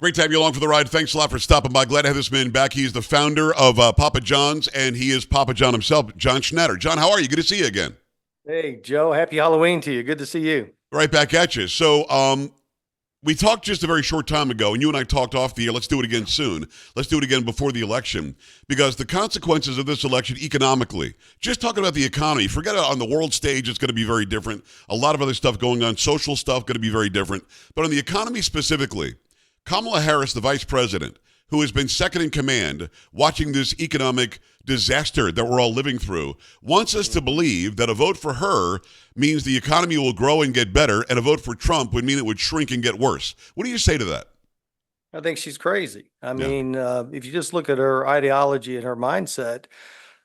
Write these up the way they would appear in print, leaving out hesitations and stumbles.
Great to have you along for the ride. Thanks a lot for stopping by. Glad to have this man back. He's the founder of Papa John's, and he is Papa John himself, John Schnatter. John, how are you? Good to see you again. Hey, Joe, happy Halloween to you. Good to see you. Right back at you. So, we talked just a very short time ago, and you and I talked off the air. Let's do it again soon. Let's do it again before the election, because the consequences of this election economically, just talking about the economy, forget it, on the world stage, it's going to be very different. A lot of other stuff going on, social stuff going to be very different. But on the economy specifically, Kamala Harris, the vice president, who has been second in command, watching this economic disaster that we're all living through, wants us to believe that a vote for her means the economy will grow and get better, and a vote for Trump would mean it would shrink and get worse. What do you say to that? I think she's crazy. I mean, if you just look at her ideology and her mindset,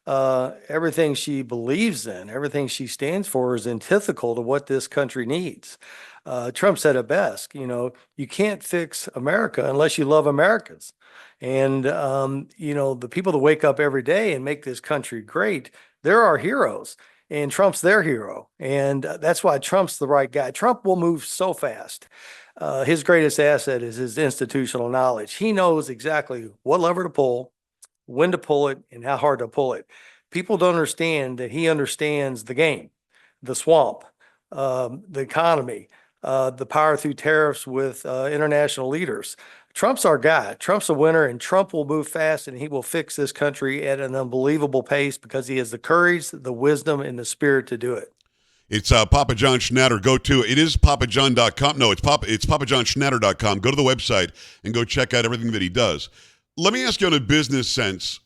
everything she believes in, everything she stands for is antithetical to what this country needs. Trump said it best, you can't fix America unless you love Americans. And, the people that wake up every day and make this country great, they're our heroes. And Trump's their hero. And that's why Trump's the right guy. Trump will move so fast. His greatest asset is his institutional knowledge. He knows exactly what lever to pull, when to pull it, and how hard to pull it. People don't understand that he understands the game, the swamp, the economy, the power through tariffs with international leaders. Trump's our guy. Trump's a winner, and Trump will move fast, and he will fix this country at an unbelievable pace because he has the courage, the wisdom, and the spirit to do it. It's Papa John Schnatter. Go to it is papajohn.com. No, it's papajohnschnatter.com. Go to the website and go check out everything that he does. Let me ask you on a business sense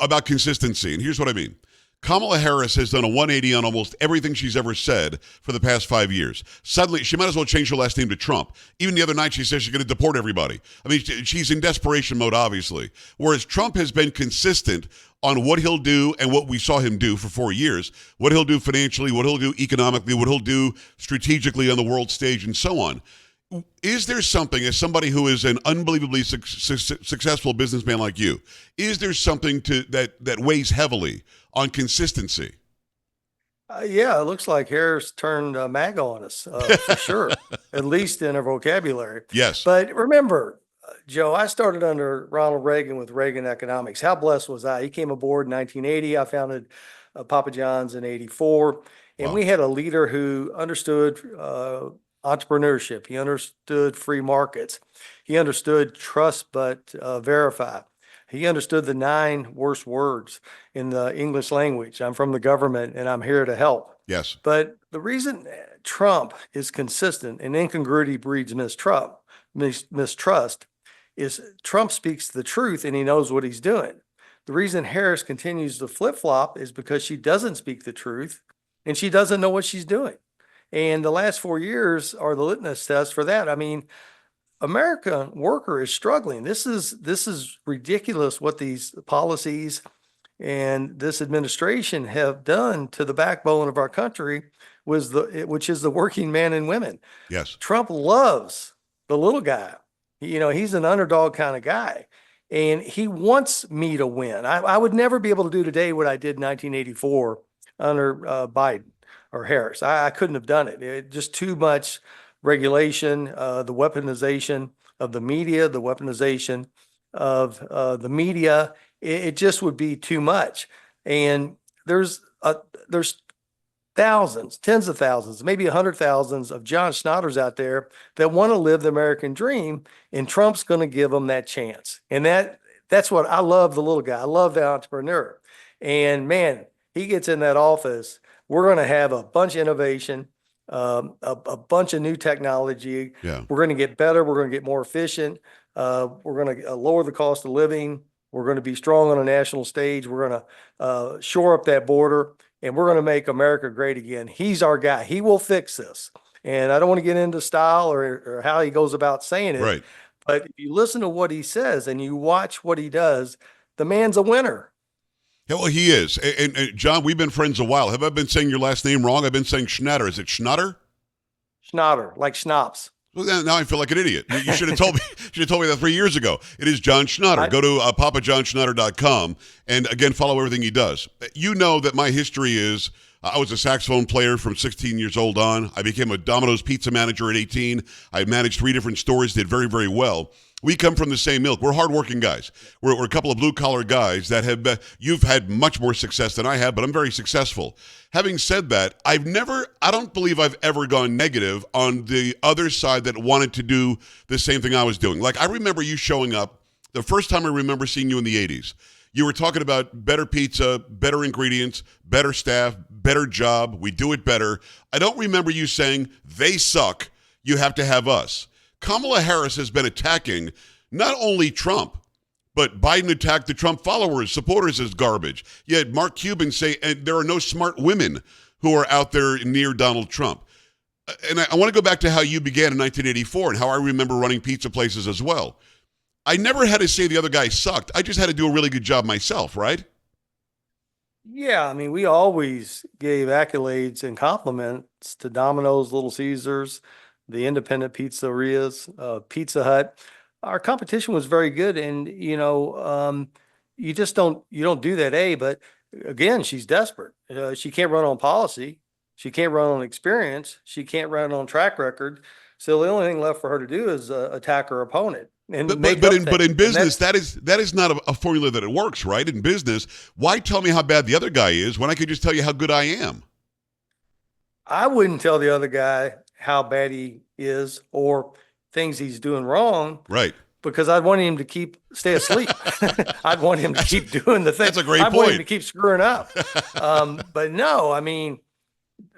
about consistency, and here's what I mean. Kamala Harris has done a 180 on almost everything she's ever said for the past 5 years. Suddenly, she might as well change her last name to Trump. Even the other night, she says she's going to deport everybody. I mean, she's in desperation mode, obviously. Whereas Trump has been consistent on what he'll do and what we saw him do for 4 years, what he'll do financially, what he'll do economically, what he'll do strategically on the world stage, and so on. Is there something, as somebody who is an unbelievably successful businessman like you, is there something that weighs heavily on consistency? Yeah, it looks like Harris turned MAGA on us, for sure, at least in our vocabulary. Yes. But remember, Joe, I started under Ronald Reagan with Reagan Economics. How blessed was I? He came aboard in 1980. I founded Papa John's in 84. And Wow. we had a leader who understood entrepreneurship. He understood free markets. He understood trust but verify. He understood the 9 worst words in the English language. I'm from the government and I'm here to help. Yes. But the reason Trump is consistent and incongruity breeds mistrust is Trump speaks the truth and he knows what he's doing. The reason Harris continues to flip-flop is because she doesn't speak the truth and she doesn't know what she's doing. And the last 4 years are the litmus test for that. I mean, American worker is struggling. This is ridiculous what these policies and this administration have done to the backbone of our country, which is the working men and women. Yes. Trump loves the little guy. He's an underdog kind of guy, and he wants me to win. I would never be able to do today what I did in 1984 under Biden or Harris. I couldn't have done it. Just too much regulation, the weaponization of the media, it just would be too much. And there's thousands, tens of thousands, maybe 100,000 of John Schnatters out there that want to live the American dream, and Trump's going to give them that chance. And that's what I love, the little guy. I love the entrepreneur. And man, he gets in that office, we're going to have a bunch of innovation, a bunch of new technology. Yeah. We're going to get better. We're going to get more efficient. We're going to lower the cost of living. We're going to be strong on a national stage. We're going to shore up that border, and we're going to make America great again. He's our guy. He will fix this. And I don't want to get into style or how he goes about saying it. Right. But if you listen to what he says and you watch what he does, the man's a winner. Yeah, well, he is. And John, we've been friends a while. Have I been saying your last name wrong? I've been saying Schnatter. Is it Schnatter? Schnatter, like schnapps. Well, now I feel like an idiot. You should have told me. Should have told me that 3 years ago. It is John Schnatter. Go to papajohnschnatter.com and again follow everything he does. You know that my history is I was a saxophone player from 16 years old on. I became a Domino's pizza manager at 18. I managed 3 different stores, did very, very well. We come from the same milk. We're hardworking guys. We're a couple of blue-collar guys that have, you've had much more success than I have, but I'm very successful. Having said that, I don't believe I've ever gone negative on the other side that wanted to do the same thing I was doing. Like, I remember you showing up, the first time I remember seeing you in the 80s. You were talking about better pizza, better ingredients, better staff, better job. We do it better. I don't remember you saying, they suck. You have to have us. Kamala Harris has been attacking not only Trump, but Biden attacked the Trump followers, supporters as garbage. You had Mark Cuban say, and there are no smart women who are out there near Donald Trump. And I want to go back to how you began in 1984 and how I remember running pizza places as well. I never had to say the other guy sucked. I just had to do a really good job myself, right? Yeah, I mean, we always gave accolades and compliments to Domino's, Little Caesars, the independent pizzerias, Pizza Hut. Our competition was very good, and you just don't do that. But again, she's desperate. She can't run on policy. She can't run on experience. She can't run on track record. So the only thing left for her to do is attack her opponent. And but in business, that is not a formula that it works, right? In business, why tell me how bad the other guy is when I could just tell you how good I am? I wouldn't tell the other guy how bad he is or things he's doing wrong. Right. Because I'd want him to stay asleep. I'd want him to keep doing the thing. That's a great I'd point. want him to keep screwing up. But no, I mean,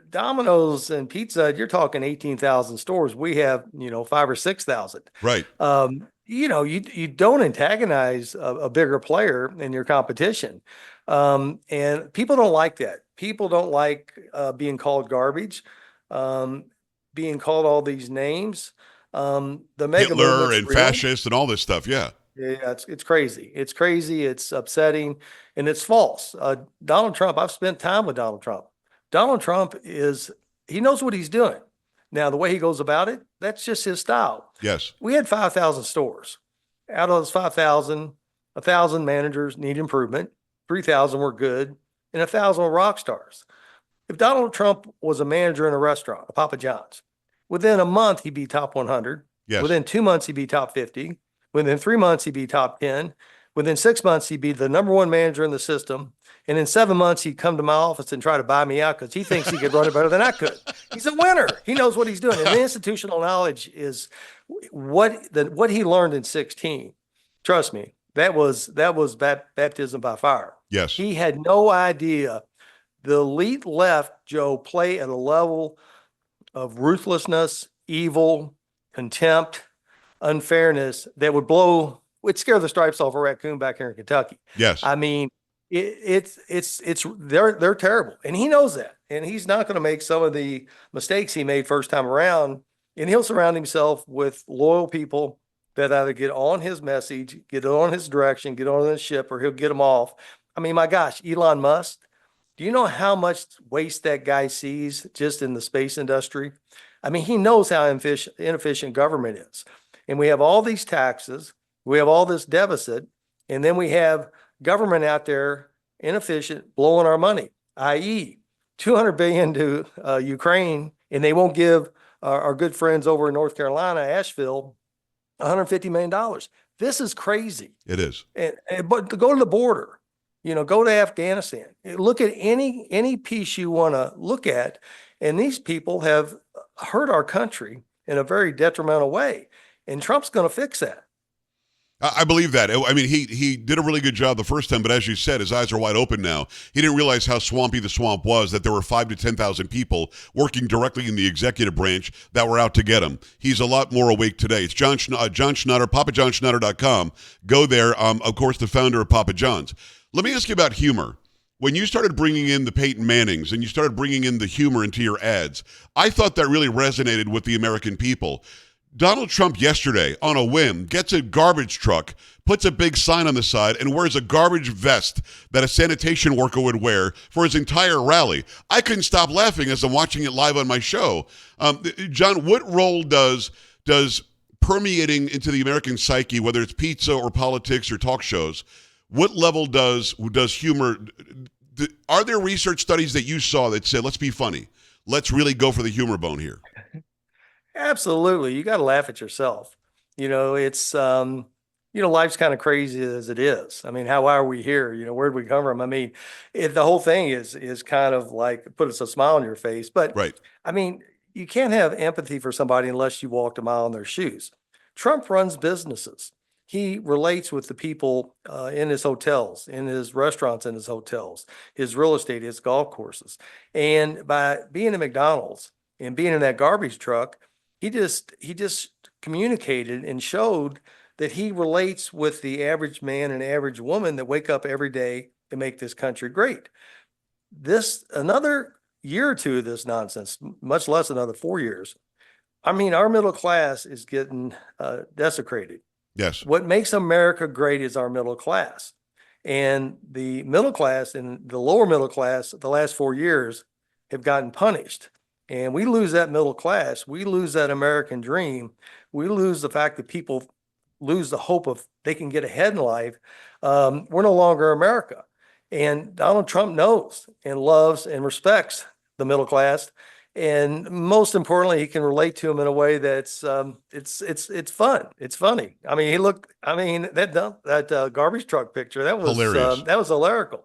Domino's and Pizza Hut, you're talking 18,000 stores. We have, 5 or 6,000. Right. You don't antagonize a bigger player in your competition. And people don't like that. People don't like being called garbage, being called all these names. The mega Hitler and real. fascist and all this stuff. Yeah. Yeah, it's crazy. It's crazy. It's upsetting, and it's false. Donald Trump, I've spent time with Donald Trump. Donald Trump he knows what he's doing. Now, the way he goes about it, that's just his style. Yes. We had 5,000 stores. Out of those 5,000, 1,000 managers need improvement, 3,000 were good, and 1,000 were rock stars. If Donald Trump was a manager in a restaurant, a Papa John's, within a month, he'd be top 100. Yes. Within 2 months, he'd be top 50. Within 3 months, he'd be top 10. Within 6 months, he'd be the number one manager in the system. And in 7 months, he'd come to my office and try to buy me out because he thinks he could run it better than I could. He's a winner. He knows what he's doing. And the institutional knowledge is what he learned in 16. Trust me, that was baptism by fire. Yes. He had no idea the elite left, Joe, play at a level of ruthlessness, evil, contempt, unfairness that would scare the stripes off a raccoon back here in Kentucky. Yes. I mean, they're terrible, and he knows that, and he's not going to make some of the mistakes he made first time around. And he'll surround himself with loyal people that either get on his message, get on his direction, get on his ship, or he'll get them off. I mean, my gosh, Elon Musk. Do you know how much waste that guy sees just in the space industry? I mean, he knows how inefficient government is. And we have all these taxes, we have all this deficit, and then we have government out there inefficient, blowing our money, i.e. $200 billion to Ukraine, and they won't give our good friends over in North Carolina, Asheville, $150 million. This is crazy. It is. But to go to the border, go to Afghanistan, look at any piece you want to look at, and these people have hurt our country in a very detrimental way, and Trump's going to fix that. I believe that. I mean, he did a really good job the first time, but as you said, his eyes are wide open now. He didn't realize how swampy the swamp was, that there were 5,000 to 10,000 people working directly in the executive branch that were out to get him. He's a lot more awake today. It's John Schnatter, PapaJohnSchnatter.com. Go there. Of course, the founder of Papa John's. Let me ask you about humor. When you started bringing in the Peyton Mannings and you started bringing in the humor into your ads, I thought that really resonated with the American people. Donald Trump yesterday, on a whim, gets a garbage truck, puts a big sign on the side, and wears a garbage vest that a sanitation worker would wear for his entire rally. I couldn't stop laughing as I'm watching it live on my show. John, what role does permeating into the American psyche, whether it's pizza or politics or talk shows, what level does humor? Are there research studies that you saw that said, let's be funny, let's really go for the humor bone here? Absolutely. You got to laugh at yourself. It's, life's kind of crazy as it is. I mean, how are we here? Where'd we come from? I mean, the whole thing is kind of like puts a smile on your face. But Right. I mean, you can't have empathy for somebody unless you walked a mile in their shoes. Trump runs businesses. He relates with the people in his hotels, in his restaurants, in his hotels, his real estate, his golf courses. And by being at McDonald's and being in that garbage truck, he just communicated and showed that he relates with the average man and average woman that wake up every day to make this country great. This another year or two of this nonsense, much less another 4 years. I mean, our middle class is getting desecrated. Yes. What makes America great is our middle class. And the middle class and the lower middle class, the last 4 years, have gotten punished. And we lose that middle class. We lose that American dream. We lose the fact that people lose the hope of they can get ahead in life. We're no longer America. And Donald Trump knows and loves and respects the middle class. And most importantly, he can relate to them in a way that's it's fun. It's funny. I mean, that garbage truck picture Hilarious. that was hilarical.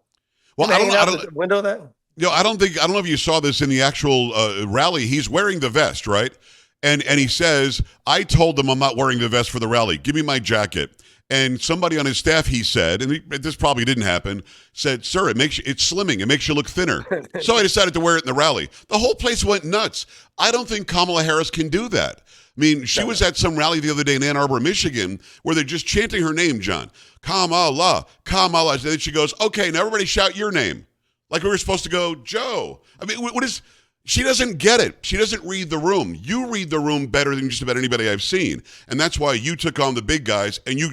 Well, Him I don't, hanging I out don't, the window of that. I don't know if you saw this in the actual rally. He's wearing the vest, right? And he says, I told them I'm not wearing the vest for the rally. Give me my jacket. And somebody on his staff, he said, and this probably didn't happen, said, sir, it's slimming. It makes you look thinner. So I decided to wear it in the rally. The whole place went nuts. I don't think Kamala Harris can do that. I mean, she was at some rally the other day in Ann Arbor, Michigan, where they're just chanting her name, John. Kamala, Kamala. And then she goes, okay, now everybody shout your name. Like we were supposed to go, Joe. I mean, what is... She doesn't get it. She doesn't read the room. You read the room better than just about anybody I've seen. And that's why you took on the big guys and you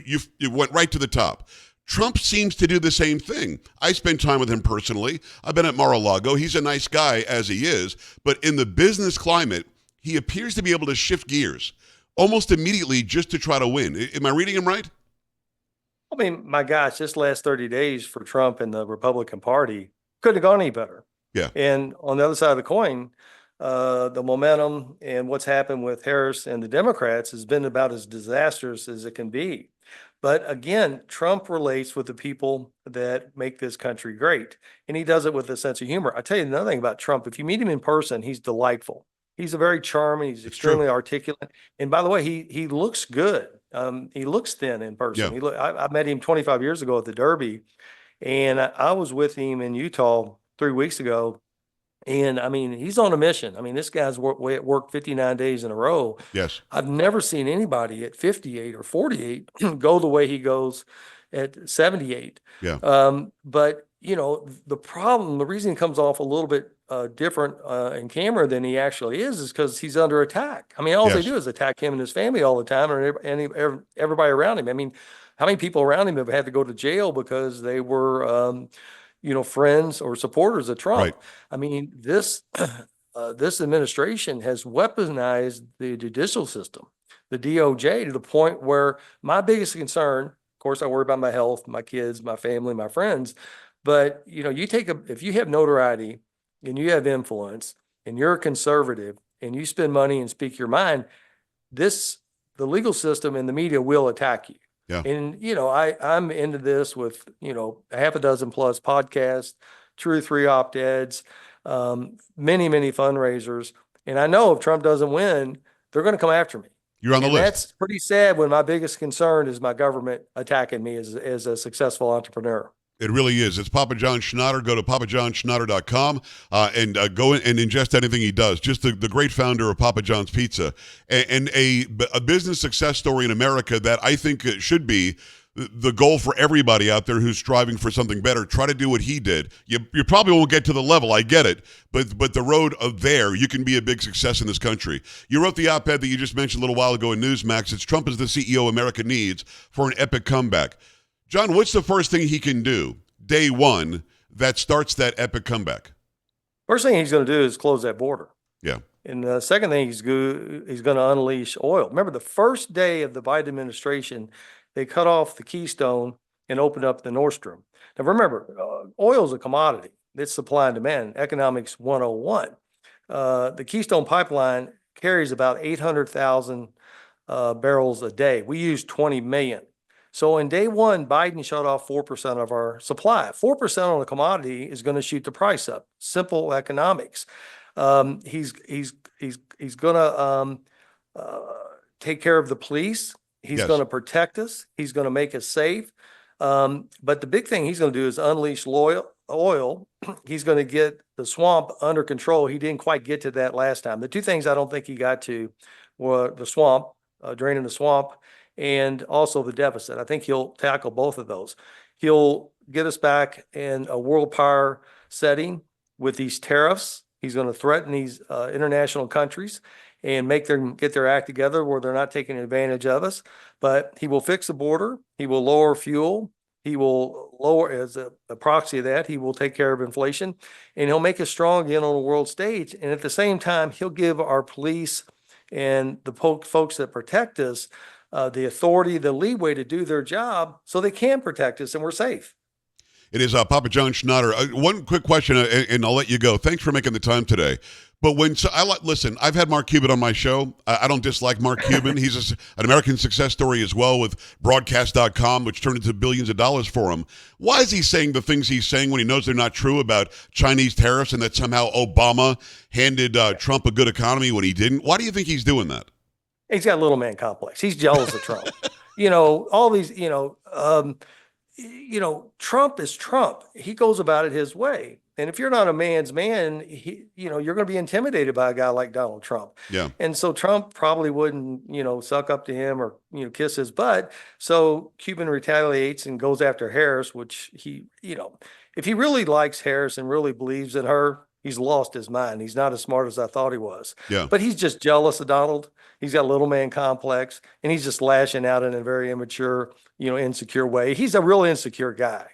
went right to the top. Trump seems to do the same thing. I spend time with him personally. I've been at Mar-a-Lago. He's a nice guy as he is. But in the business climate, he appears to be able to shift gears almost immediately just to try to win. Am I reading him right? I mean, my gosh, this last 30 days for Trump and the Republican Party couldn't have gone any better. Yeah. And on the other side of the coin, the momentum and what's happened with Harris and the Democrats has been about as disastrous as it can be. But again, Trump relates with the people that make this country great. And he does it with a sense of humor. I tell you another thing about Trump. If you meet him in person, he's delightful. He's a very charming, he's extremely articulate. And by the way, he looks good. He looks thin in person. Yeah. I met him 25 years ago at the Derby, and I was with him in Utah 3 weeks ago. And I mean, he's on a mission. I mean, this guy's worked 59 days in a row. Yes. I've never seen anybody at 58 or 48 go the way he goes at 78. Yeah. But the reason he comes off a little bit different in camera than he actually is because he's under attack. I mean, all they do is attack him and his family all the time, and everybody around him. I mean, how many people around him have had to go to jail because they were friends or supporters of Trump? Right. I mean, this administration has weaponized the judicial system, the DOJ, to the point where my biggest concern, of course, I worry about my health, my kids, my family, my friends, but if you have notoriety and you have influence and you're a conservative and you spend money and speak your mind, the legal system and the media will attack you. Yeah. And, I'm into this with, a half a dozen plus podcasts, 2 or 3 op-eds, many, many fundraisers. And I know if Trump doesn't win, they're going to come after me. You're on the list. That's pretty sad when my biggest concern is my government attacking me as a successful entrepreneur. It really is. It's Papa John Schnatter. Go to papajohnschnatter.com and go in and ingest anything he does. Just the great founder of Papa John's Pizza and a business success story in America that I think it should be the goal for everybody out there who's striving for something better. Try to do what he did. You probably won't get to the level. I get it. But the road of there, you can be a big success in this country. You wrote the op-ed that you just mentioned a little while ago in Newsmax. It's Trump is the CEO America needs for an epic comeback. John, what's the first thing he can do day one that starts that epic comeback? First thing he's going to do is close that border. Yeah. And the second thing he's going to unleash oil. Remember, the first day of the Biden administration, they cut off the Keystone and opened up the Nord Stream. Now, remember, oil is a commodity. It's supply and demand, economics 101. The Keystone pipeline carries about 800,000 barrels a day. We use 20 million. So in day one, Biden shut off 4% of our supply. 4% on a commodity is going to shoot the price up. Simple economics. He's going to uh, take care of the police. He's going Yes. to protect us. He's going to make us safe. But the big thing he's going to do is unleash oil. He's going to get the swamp under control. He didn't quite get to that last time. The two things I don't think he got to were the swamp, draining the swamp, and also the deficit. I think he'll tackle both of those. He'll get us back in a world power setting with these tariffs. He's going to threaten these international countries and make them get their act together where they're not taking advantage of us. But he will fix the border. He will lower fuel. He will lower, as a proxy of that, he will take care of inflation, and he'll make us strong again on the world stage. And at the same time, he'll give our police and the folks that protect us the authority, the leeway to do their job so they can protect us and we're safe. It is Papa John Schnatter. One quick question, and I'll let you go. Thanks for making the time today. But listen, I've had Mark Cuban on my show. I don't dislike Mark Cuban. He's an American success story as well with broadcast.com, which turned into billions of dollars for him. Why is he saying the things he's saying when he knows they're not true about Chinese tariffs and that somehow Obama handed Trump a good economy when he didn't? Why do you think he's doing that? He's got a little man complex. He's jealous of Trump. All these, Trump is Trump. He goes about it his way. And if you're not a man's man, you're going to be intimidated by a guy like Donald Trump. Yeah. And so Trump probably wouldn't, suck up to him or, kiss his butt. So Cuban retaliates and goes after Harris, which if he really likes Harris and really believes in her, he's lost his mind. He's not as smart as I thought he was. Yeah. But he's just jealous of Donald. He's got a little man complex, and he's just lashing out in a very immature, insecure way. He's a real insecure guy.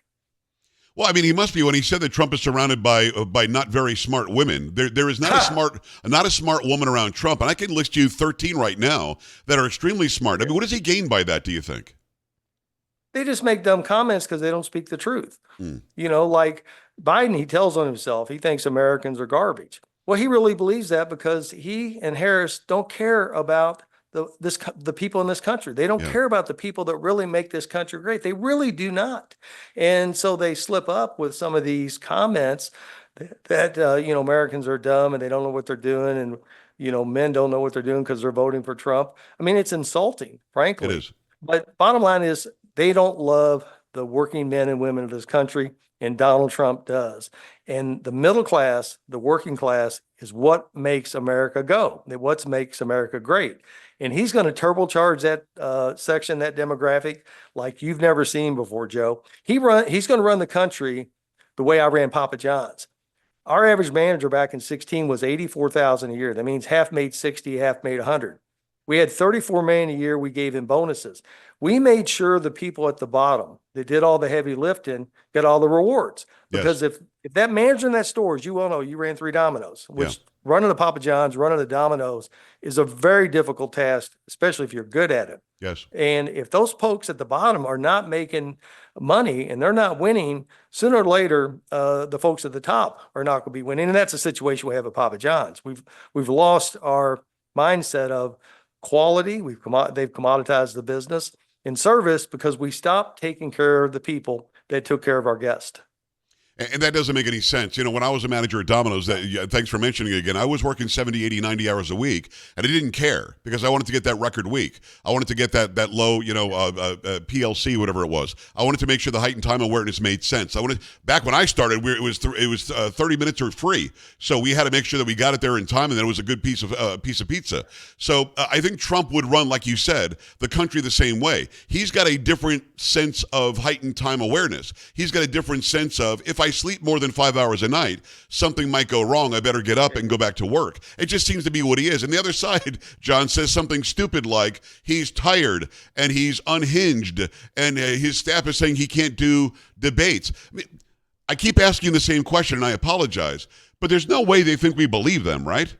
Well, I mean, he must be when he said that Trump is surrounded by not very smart women. There is not a smart woman around Trump, and I can list you 13 right now that are extremely smart. I mean, what does he gain by that? Do you think? They just make dumb comments because they don't speak the truth. Like Biden, he tells on himself, he thinks Americans are garbage. Well, he really believes that because he and Harris don't care about the people in this country. They don't care about the people that really make this country great. They really do not. And so they slip up with some of these comments that Americans are dumb and they don't know what they're doing. And, men don't know what they're doing because they're voting for Trump. I mean, it's insulting, frankly. It is. But bottom line is they don't love the working men and women of this country, and Donald Trump does. And the middle class, the working class, is what makes America go, what makes America great. And he's going to turbocharge that section, that demographic, like you've never seen before, Joe. He's going to run the country the way I ran Papa John's. Our average manager back in 2016 was $84,000 a year. That means half made 60, half made 100. We had $34 million a year. We gave him bonuses. We made sure the people at the bottom that did all the heavy lifting got all the rewards. Because if that manager in that store, as you well know, you ran 3 Domino's, which running the Papa John's, running the Domino's is a very difficult task, especially if you're good at it. Yes. And if those folks at the bottom are not making money and they're not winning, sooner or later, the folks at the top are not going to be winning. And that's a situation we have at Papa John's. We've lost our mindset of quality. They've commoditized the business and service because we stopped taking care of the people that took care of our guests. And that doesn't make any sense. When I was a manager at Domino's, thanks for mentioning it again, I was working 70, 80, 90 hours a week, and I didn't care because I wanted to get that record week. I wanted to get that low, PLC, whatever it was. I wanted to make sure the height and time awareness made sense. Back when I started, it was 30 minutes or free. So we had to make sure that we got it there in time, and then it was a good piece of pizza. So I think Trump would run, like you said, the country the same way. He's got a different sense of heightened time awareness. He's got a different sense of, if I sleep more than 5 hours a night, something might go wrong. I better get up and go back to work. It just seems to be what he is. And the other side, John, says something stupid like he's tired and he's unhinged and his staff is saying he can't do debates. I keep asking the same question and I apologize, but there's no way they think we believe them, right?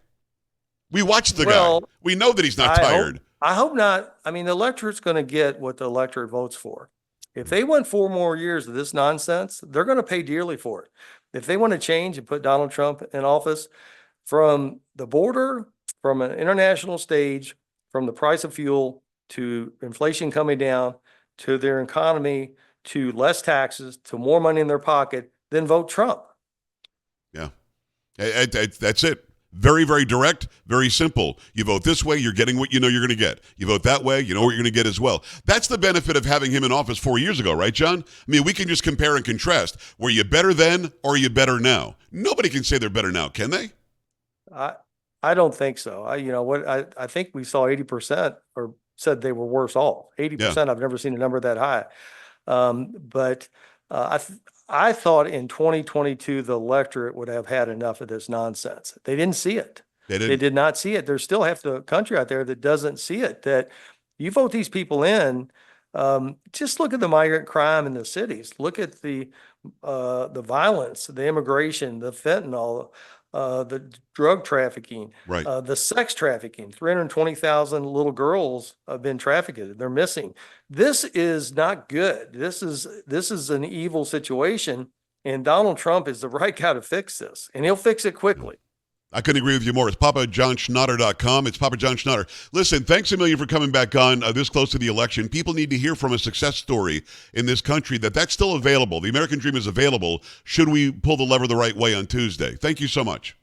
We watch the guy. We know that he's not tired. I hope not. I mean, the electorate's going to get what the electorate votes for. If they want 4 more years of this nonsense, they're going to pay dearly for it. If they want to change and put Donald Trump in office, from the border, from an international stage, from the price of fuel to inflation coming down to their economy to less taxes to more money in their pocket, then vote Trump. Yeah. That's it. Very, very direct, very simple. You vote this way, you're getting what you know you're going to get. You vote that way, you know what you're going to get as well. That's the benefit of having him in office 4 years ago, right, John? I mean, we can just compare and contrast. Were you better then or are you better now? Nobody can say they're better now, can they? I don't think so. I think we saw 80% or said they were worse off. 80%, I've never seen a number that high. But I thought in 2022, the electorate would have had enough of this nonsense. They didn't see it. They did not see it. There's still half the country out there that doesn't see it, that you vote these people in. Just look at the migrant crime in the cities. Look at the violence, the immigration, the fentanyl, the drug trafficking, Right. the sex trafficking. 320,000 little girls have been trafficked. They're missing. This is not good. This is an evil situation, and Donald Trump is the right guy to fix this, and he'll fix it quickly. I couldn't agree with you more. It's PapaJohnSchnatter.com. It's Papa John Schnatter. Listen, thanks a million for coming back on this close to the election. People need to hear from a success story in this country that's still available. The American dream is available should we pull the lever the right way on Tuesday. Thank you so much.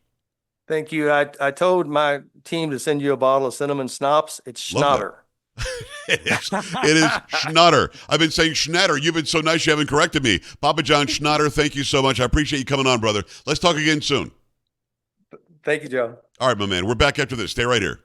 Thank you. I told my team to send you a bottle of cinnamon schnapps. It's Schnatter. It is Schnatter. I've been saying Schnatter. You've been so nice you haven't corrected me. Papa John Schnatter, thank you so much. I appreciate you coming on, brother. Let's talk again soon. Thank you, Joe. All right, my man. We're back after this. Stay right here.